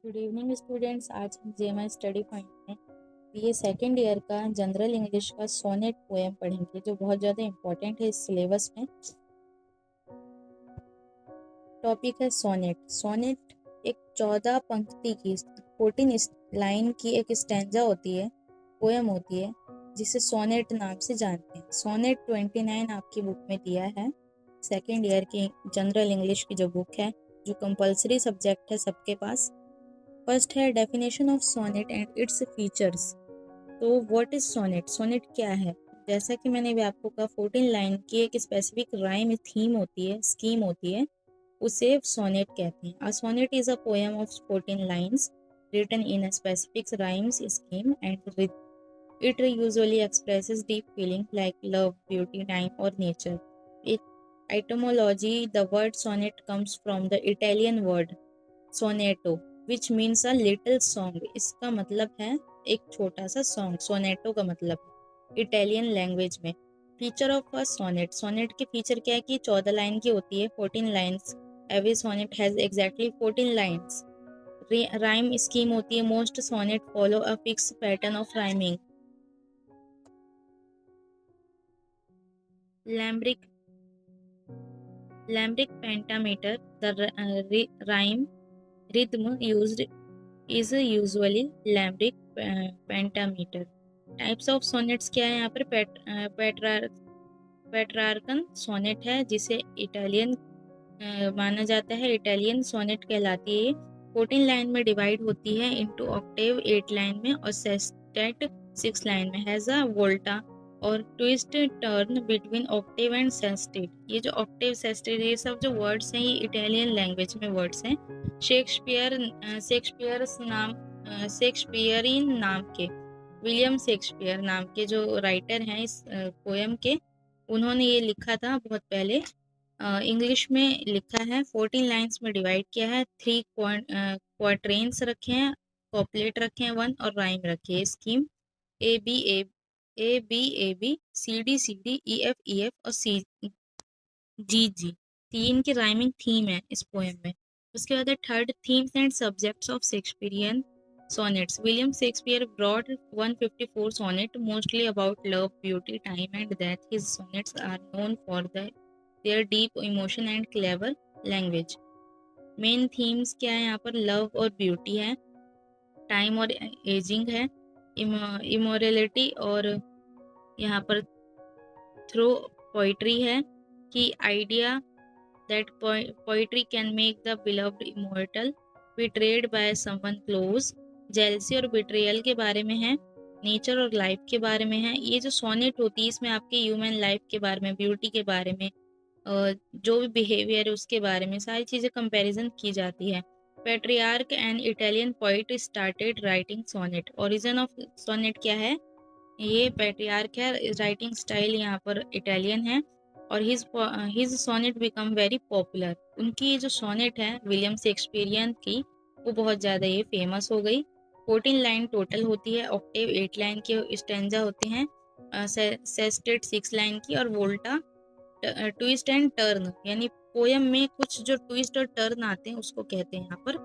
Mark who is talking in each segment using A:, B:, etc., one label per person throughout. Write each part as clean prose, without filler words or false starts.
A: Good evening students. आज हम JMI study point में बीए सेकेंड ईयर का जनरल इंग्लिश का सोनेट पोएम पढ़ेंगे, जो बहुत ज़्यादा इम्पोर्टेंट है इस सिलेबस में। टॉपिक है सोनेट। सोनेट एक 14 पंक्ति की 14 लाइन की एक स्टैंजा होती है, पोएम होती है, जिसे सोनेट नाम से जानते हैं। सोनेट 29 आपकी बुक में दिया है, सेकेंड ईयर की जनरल इंग्लिश की जो बुक है, जो कंपलसरी सब्जेक्ट है सबके पास। फर्स्ट है definition of sonnet and its features. तो व्हाट इज सोनेट? सोनेट क्या है? जैसा कि मैंने भी आपको कहा, 14 लाइन की एक स्पेसिफिक राइम थीम होती है, स्कीम होती है, उसे सोनेट कहते हैं। A sonnet is a poem of 14 lines written in a specific rhymes scheme and it usually expresses deep feeling like love, beauty, time or nature. In etymology, the word sonnet comes from the Italian word sonetto which means a little song. इसका मतलब है एक छोटा सा song. सोनेटो का मतलब Italian language में। Feature of a sonnet. Sonnet के फीचर क्या है कि 14 लाइन की होती है, 14 lines. Every sonnet has exactly 14 lines. Rhyme scheme होती है। Most sonnet follow a fix pattern of rhyming. Iambic pentameter, the rhyme rhythm used is usually lambric pentameter. Types of sonnets क्या है यहाँ पर? पेट्रार्कन सोनेट है, जिसे Italian माना जाता है, इटालियन सोनेट कहलाती है। 14 लाइन में डिवाइड होती है इनटू ऑक्टेव 8 लाइन में और सेस्टेट 6 लाइन में। हैज अ वोल्टा और twist turn between Octave and sestet. ये जो ऑक्टेव सेस्टेट, ये सब जो वर्ड्स हैं, ये इटालियन लैंग्वेज में वर्ड्स हैं। शेक्सपियरिन नाम के, विलियम शेक्सपियर नाम के जो राइटर हैं इस पोएम के, उन्होंने ये लिखा था बहुत पहले। इंग्लिश में लिखा है। 14 लाइंस में डिवाइड किया है। 3 क्वाट्रेन्स रखे हैं, कॉपलेट रखे हैं 1 और राइम रखी है। Scheme A B A B C D E F और सी जी जी, 3 की राइमिंग थीम है इस पोएम में। उसके बाद है third, themes and subjects of Shakespearean sonnets. William Shakespeare wrote 154 sonnets, mostly about love, beauty, time, and death. His sonnets are known for their deep emotion and clever language. Main themes क्या है यहाँ पर? Love और beauty है, time और ageing है, immorality और यहाँ पर थ्रो पोइट्री है, कि idea that poetry can make the beloved immortal, betrayed by someone close, jealousy और betrayal के बारे में है, नेचर और लाइफ के बारे में है। ये जो सोनेट होती है, इसमें आपके ह्यूमन लाइफ के बारे में, ब्यूटी के बारे में, जो भी बिहेवियर है उसके बारे में, सारी चीज़ें कंपैरिजन की जाती है। Petrarch and Italian poet started writing sonnet. Origin of sonnet क्या है? ये पेट्रियार्क है, राइटिंग स्टाइल यहाँ पर इटालियन है, और his sonnet become very popular. उनकी ये जो सोनेट है विलियम शेक्सपियरियन की, वो बहुत ज़्यादा ये फेमस हो गई। 14 लाइन टोटल होती है, ऑक्टेव 8 लाइन के स्टैंजा होते हैं, सेस्टेट 6 लाइन की, और वोल्टा ट्विस्ट एंड टर्न, यानी पोयम में कुछ जो ट्विस्ट और टर्न आते हैं उसको कहते हैं यहाँ पर।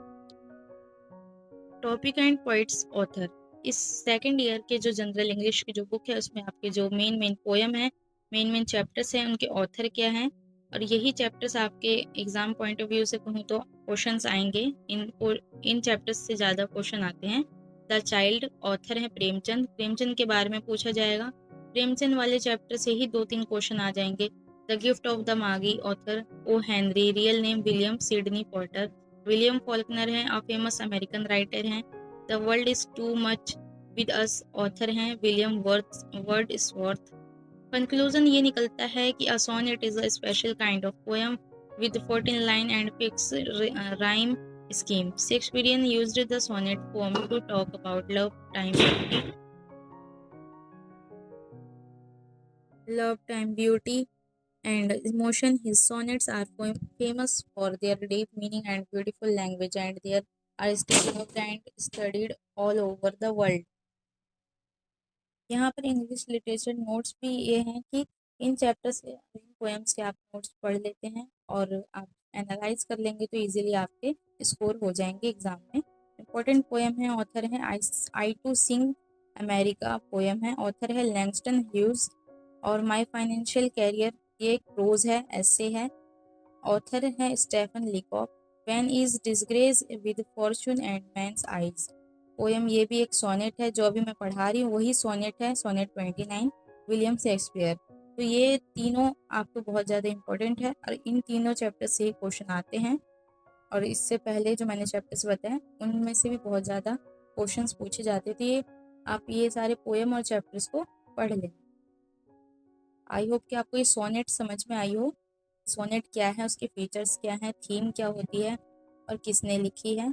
A: Topic and points author. इस सेकंड ईयर के जो जनरल इंग्लिश की जो बुक है, उसमें आपके जो मेन पोयम है, मेन चैप्टर्स हैं, उनके ऑथर क्या हैं, और यही चैप्टर्स आपके एग्जाम पॉइंट ऑफ व्यू से कहूँ तो क्वेश्चंस आएंगे। इन चैप्टर्स से ज़्यादा क्वेश्चन आते हैं। द चाइल्ड, ऑथर है प्रेमचंद। प्रेमचंद के बारे में पूछा जाएगा। प्रेमचंद वाले चैप्टर से ही 2-3 क्वेश्चन आ जाएंगे। The gift of the Magi, author O Henry, real name William Sidney Porter. William Faulkner हैं, अ फेमस अमेरिकन राइटर हैं। The world is too much with us, author हैं विलियम वर्ड्सवर्थ। कंक्लूजन ये निकलता है कि a sonnet is a special kind of poem with 14 line and fix rhyme scheme. Shakespearean used the sonnet poem to talk about love, time, beauty, and emotion. His sonnets are famous for their deep meaning and beautiful language, and they are still loved and studied all over the world. यहाँ पर English literature notes भी ये हैं कि in chapter से, इन poems के आप notes पढ़ लेते हैं और आप एनालाइज कर लेंगे तो इजीली आपके स्कोर हो जाएंगे एग्जाम में। इम्पोर्टेंट पोएम है, ऑथर है I too sing America poem है, ऑथर है लैंगस्टन ह्यूज। और माय फाइनेंशियल कैरियर ये एक प्रोज है, एसे है, ऑथर है Stephen Leacock. When is disgrace with fortune and men's eyes poem ये भी एक सोनेट है, जो अभी मैं पढ़ा रही हूँ वही सोनेट है, सोनेट 29, विलियम शेक्सपियर। तो ये तीनों आपको बहुत ज़्यादा इंपॉर्टेंट है और इन तीनों चैप्टर से क्वेश्चन आते हैं। और इससे पहले जो मैंने चैप्टर्स बताए उनमें से भी बहुत ज़्यादा क्वेश्चंस पूछे जाते थे। आप ये सारे पोएम और चैप्टर्स को पढ़ लें। आई होप कि आपको ये सोनेट समझ में आई हो। सोनेट क्या है, उसके फीचर्स क्या हैं, थीम क्या होती है और किसने लिखी है।